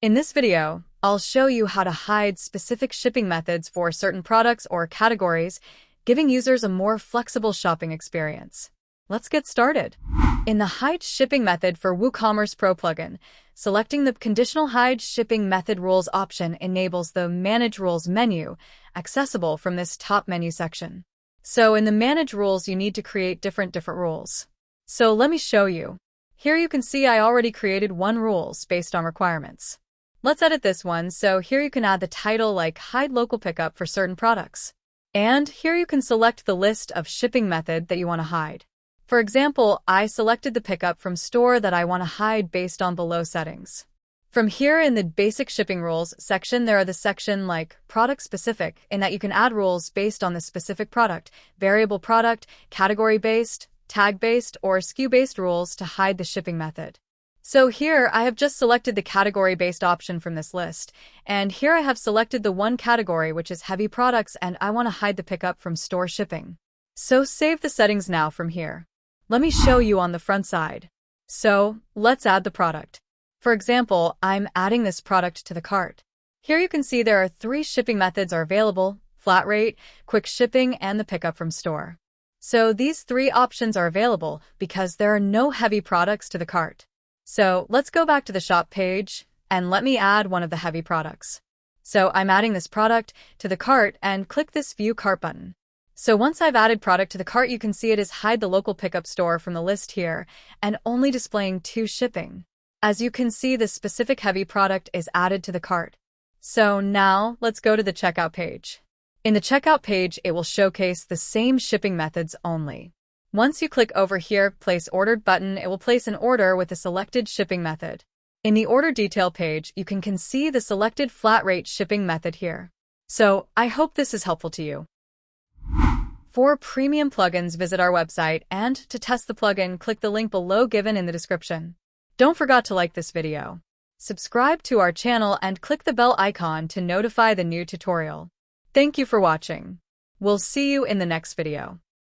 In this video, I'll show you how to hide specific shipping methods for certain products or categories, giving users a more flexible shopping experience. Let's get started. In the Hide Shipping Method for WooCommerce Pro plugin, selecting the Conditional Hide Shipping Method Rules option enables the Manage Rules menu, accessible from this top menu section. So in the Manage Rules, you need to create different rules. So let me show you. Here you can see I already created one rules based on requirements. Let's edit this one, so here you can add the title like Hide Local Pickup for certain products. And here you can select the list of shipping method that you want to hide. For example, I selected the pickup from store that I want to hide based on below settings. From here in the Basic Shipping Rules section, there are the section like Product Specific, in that you can add rules based on the specific product, variable product, category-based, tag-based, or SKU-based rules to hide the shipping method. So here I have just selected the category-based option from this list, and here I have selected the one category which is heavy products and I want to hide the pickup from store shipping. So save the settings now from here. Let me show you on the front side. So let's add the product. For example, I'm adding this product to the cart. Here you can see there are 3 shipping methods are available: flat rate, quick shipping, and the pickup from store. So these 3 options are available because there are no heavy products to the cart. So let's go back to the shop page and let me add one of the heavy products. So I'm adding this product to the cart and click this View Cart button. So once I've added product to the cart, you can see it is Hide the Local Pickup Store from the list here and only displaying 2 shipping. As you can see, the specific heavy product is added to the cart. So now let's go to the checkout page. In the checkout page, it will showcase the same shipping methods only. Once you click over here, Place Ordered button, it will place an order with the selected shipping method. In the order detail page, you can see the selected flat rate shipping method here. So I hope this is helpful to you. For premium plugins, visit our website, and to test the plugin, click the link below given in the description. Don't forget to like this video, subscribe to our channel, and click the bell icon to notify the new tutorial. Thank you for watching. We'll see you in the next video.